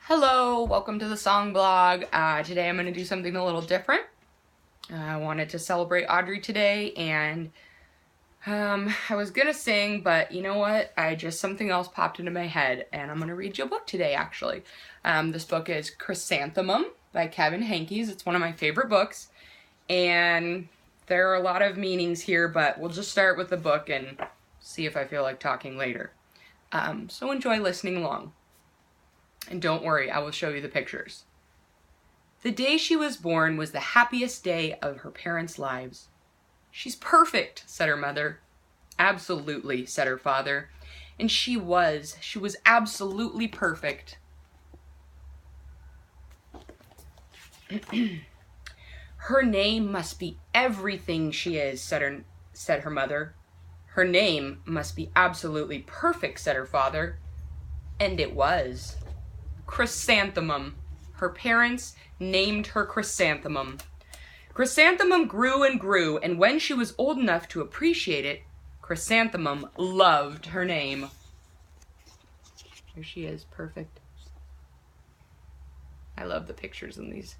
Hello, welcome to the song blog. Today I'm going to do something a little different. I wanted to celebrate Audrey today, and I was going to sing, but you know what? Something else popped into my head, and I'm going to read you a book today, actually. This book is Chrysanthemum by Henkes. It's one of my favorite books, and there are a lot of meanings here, but we'll just start with the book and see if I feel like talking later. So enjoy listening along. And don't worry, I will show you the pictures. The day she was born was the happiest day of her parents' lives. She's perfect, said her mother. Absolutely, said her father. And she was absolutely perfect. Her name must be everything she is, said her mother. Her name must be absolutely perfect, said her father. And it was. Chrysanthemum. Her parents named her Chrysanthemum. Chrysanthemum grew and grew, and when she was old enough to appreciate it, Chrysanthemum loved her name. Here she is, perfect. I love the pictures in these.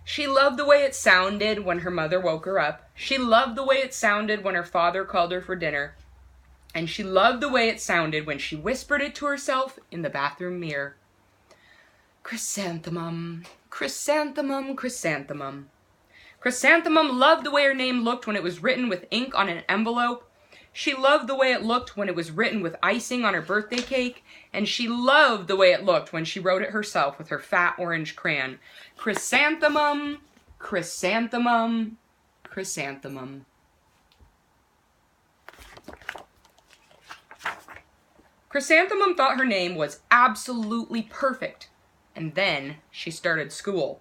She loved the way it sounded when her mother woke her up. She loved the way it sounded when her father called her for dinner. And she loved the way it sounded when she whispered it to herself in the bathroom mirror. Chrysanthemum, chrysanthemum, chrysanthemum. Chrysanthemum loved the way her name looked when it was written with ink on an envelope. She loved the way it looked when it was written with icing on her birthday cake. And she loved the way it looked when she wrote it herself with her fat orange crayon. Chrysanthemum, chrysanthemum, chrysanthemum. Chrysanthemum thought her name was absolutely perfect, and then she started school.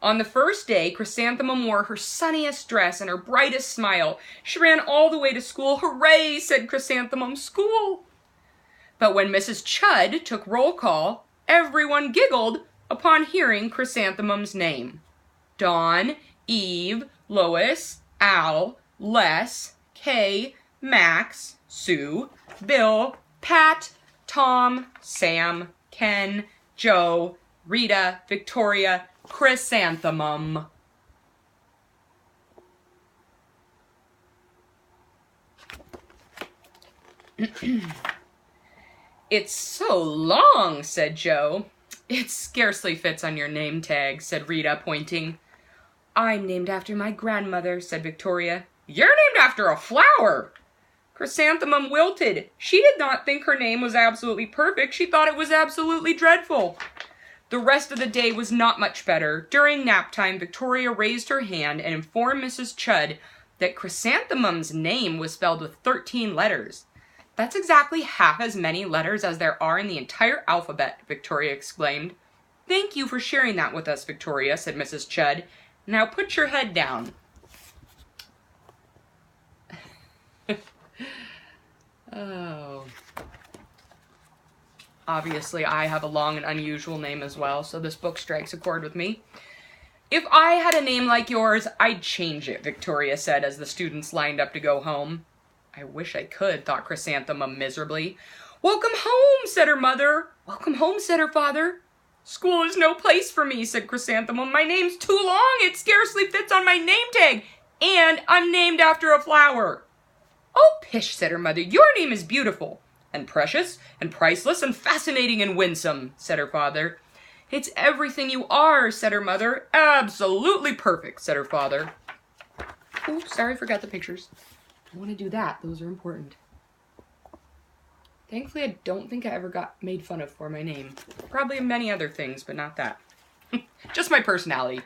On the first day, Chrysanthemum wore her sunniest dress and her brightest smile. She ran all the way to school. Hooray, said Chrysanthemum, school! But when Mrs. Chud took roll call, everyone giggled upon hearing Chrysanthemum's name. Dawn, Eve, Lois, Al, Les, Kay, Max, Sue, Bill, Pat, Tom, Sam, Ken, Joe, Rita, Victoria, Chrysanthemum. It's so long, said Joe. It scarcely fits on your name tag, said Rita, pointing. I'm named after my grandmother, said Victoria. You're named after a flower. Chrysanthemum wilted. She did not think her name was absolutely perfect. She thought it was absolutely dreadful. The rest of the day was not much better. During nap time, Victoria raised her hand and informed Mrs. Chud that Chrysanthemum's name was spelled with 13 letters. That's exactly half as many letters as there are in the entire alphabet, Victoria exclaimed. Thank you for sharing that with us, Victoria, said Mrs. Chud. Now put your head down. Oh. Obviously, I have a long and unusual name as well, so this book strikes a chord with me. If I had a name like yours, I'd change it, Victoria said as the students lined up to go home. I wish I could, thought Chrysanthemum miserably. Welcome home, said her mother. Welcome home, said her father. School is no place for me, said Chrysanthemum. My name's too long. It scarcely fits on my name tag. And I'm named after a flower. Oh, pish, said her mother. Your name is beautiful, and precious, and priceless, and fascinating, and winsome, said her father. It's everything you are, said her mother. Absolutely perfect, said her father. Oh, sorry, forgot the pictures. I want to do that. Those are important. Thankfully, I don't think I ever got made fun of for my name. Probably many other things, but not that. Just my personality.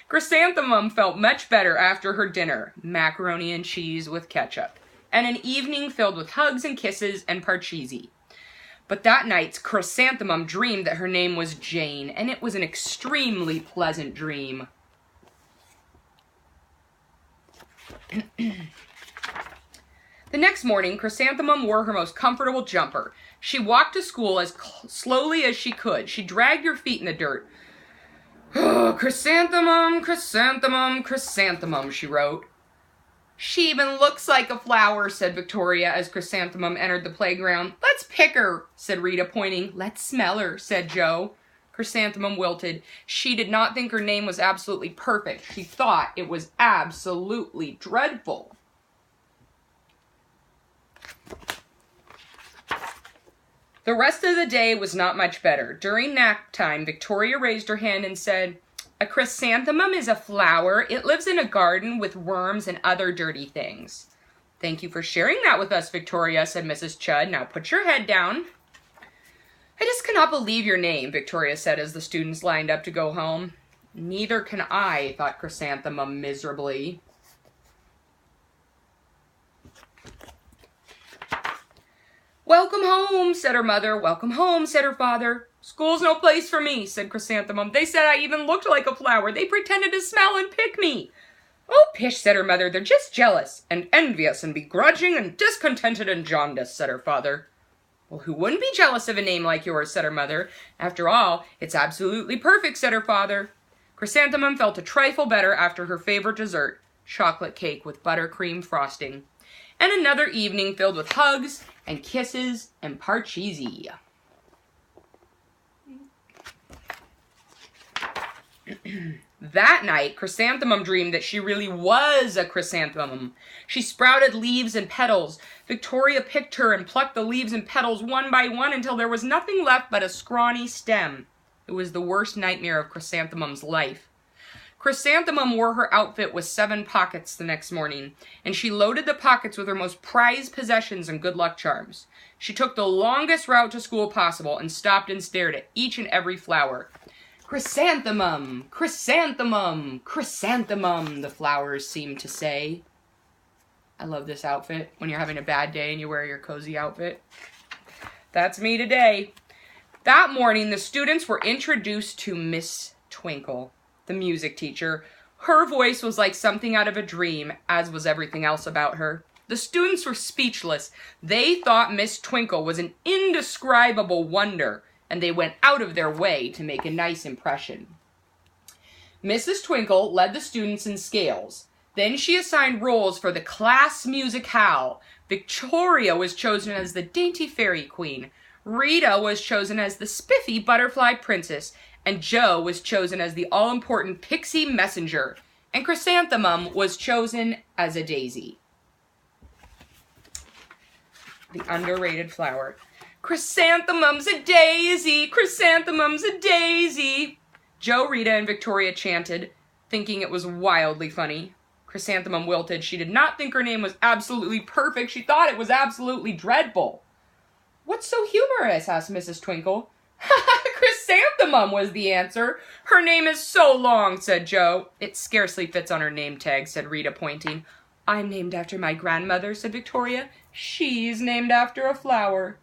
Chrysanthemum felt much better after her dinner, macaroni and cheese with ketchup, and an evening filled with hugs and kisses and parcheesi. But that night, Chrysanthemum dreamed that her name was Jane, and it was an extremely pleasant dream. The next morning, Chrysanthemum wore her most comfortable jumper. She walked to school as slowly as she could. She dragged her feet in the dirt. Oh, chrysanthemum, chrysanthemum, chrysanthemum, she wrote. She even looks like a flower, said Victoria as Chrysanthemum entered the playground. Let's pick her, said Rita, pointing. Let's smell her, said Joe. Chrysanthemum wilted. She did not think her name was absolutely perfect. She thought it was absolutely dreadful. The rest of the day was not much better. During nap time, Victoria raised her hand and said, "A chrysanthemum is a flower. It lives in a garden with worms and other dirty things." "Thank you for sharing that with us, Victoria," said Mrs. Chudd. "Now put your head down." "I just cannot believe your name," Victoria said as the students lined up to go home. "Neither can I," thought Chrysanthemum miserably. "Welcome home," said her mother. "Welcome home," said her father. "School's no place for me," said Chrysanthemum. "They said I even looked like a flower. They pretended to smell and pick me." "Oh, pish," said her mother. "They're just jealous and envious and begrudging and discontented and jaundiced," said her father. "Well, who wouldn't be jealous of a name like yours?" said her mother. "After all, it's absolutely perfect," said her father. Chrysanthemum felt a trifle better after her favorite dessert, chocolate cake with buttercream frosting, and another evening filled with hugs and kisses and parcheesi. That night, Chrysanthemum dreamed that she really was a chrysanthemum. She sprouted leaves and petals. Victoria picked her and plucked the leaves and petals one by one until there was nothing left but a scrawny stem. It was the worst nightmare of Chrysanthemum's life. Chrysanthemum wore her outfit with 7 pockets the next morning, and she loaded the pockets with her most prized possessions and good luck charms. She took the longest route to school possible and stopped and stared at each and every flower. "Chrysanthemum, chrysanthemum, chrysanthemum," the flowers seemed to say. I love this outfit. When you're having a bad day and you wear your cozy outfit. That's me today. That morning, the students were introduced to Miss Twinkle, the music teacher. Her voice was like something out of a dream, as was everything else about her. The students were speechless. They thought Miss Twinkle was an indescribable wonder, and they went out of their way to make a nice impression. Mrs. Twinkle led the students in scales. Then she assigned roles for the class musicale. Victoria was chosen as the dainty fairy queen. Rita was chosen as the spiffy butterfly princess. And Joe was chosen as the all-important pixie messenger. And Chrysanthemum was chosen as a daisy. The underrated flower. "Chrysanthemum's a daisy! Chrysanthemum's a daisy!" Joe, Rita, and Victoria chanted, thinking it was wildly funny. Chrysanthemum wilted. She did not think her name was absolutely perfect. She thought it was absolutely dreadful. "What's so humorous?" asked Mrs. Twinkle. "Chrysanthemum," was the answer. "Her name is so long," said Joe. "It scarcely fits on her name tag," said Rita, pointing. "I'm named after my grandmother," said Victoria. "She's named after a flower."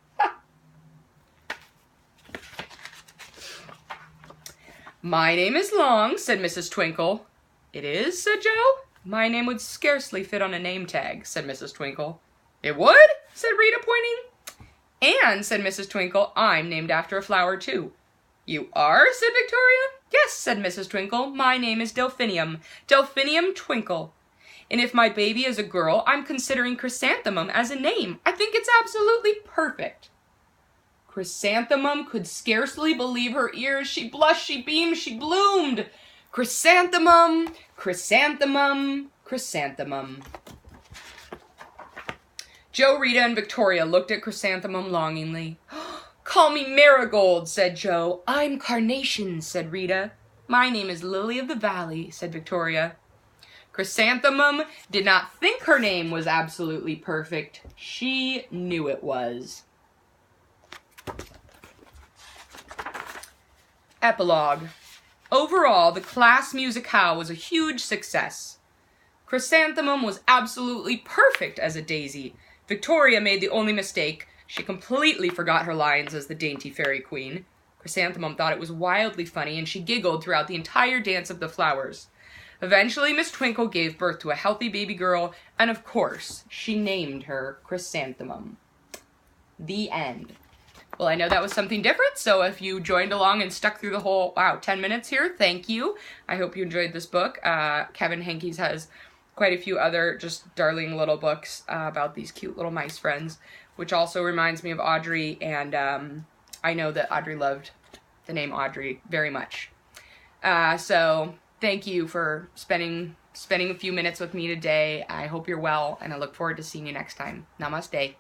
"My name is Long," said Mrs. Twinkle. "It is?" said Joe. "My name would scarcely fit on a name tag," said Mrs. Twinkle. "It would?" said Rita, pointing. "And," said Mrs. Twinkle, "I'm named after a flower, too." "You are?" said Victoria. "Yes," said Mrs. Twinkle. "My name is Delphinium. Delphinium Twinkle. And if my baby is a girl, I'm considering Chrysanthemum as a name. I think it's absolutely perfect." Chrysanthemum could scarcely believe her ears. She blushed, she beamed, she bloomed. Chrysanthemum, chrysanthemum, chrysanthemum. Joe, Rita, and Victoria looked at Chrysanthemum longingly. "Call me Marigold," said Joe. "I'm Carnation," said Rita. "My name is Lily of the Valley," said Victoria. Chrysanthemum did not think her name was absolutely perfect. She knew it was. Epilogue. Overall, the class musicale was a huge success. Chrysanthemum was absolutely perfect as a daisy. Victoria made the only mistake. She completely forgot her lines as the dainty fairy queen. Chrysanthemum thought it was wildly funny, and she giggled throughout the entire dance of the flowers. Eventually, Miss Twinkle gave birth to a healthy baby girl, and of course, she named her Chrysanthemum. The end. Well, I know that was something different, so if you joined along and stuck through the whole, 10 minutes here, thank you. I hope you enjoyed this book. Kevin Henkes has quite a few other just darling little books about these cute little mice friends, which also reminds me of Audrey, and I know that Audrey loved the name Audrey very much. So thank you for spending a few minutes with me today. I hope you're well, and I look forward to seeing you next time. Namaste.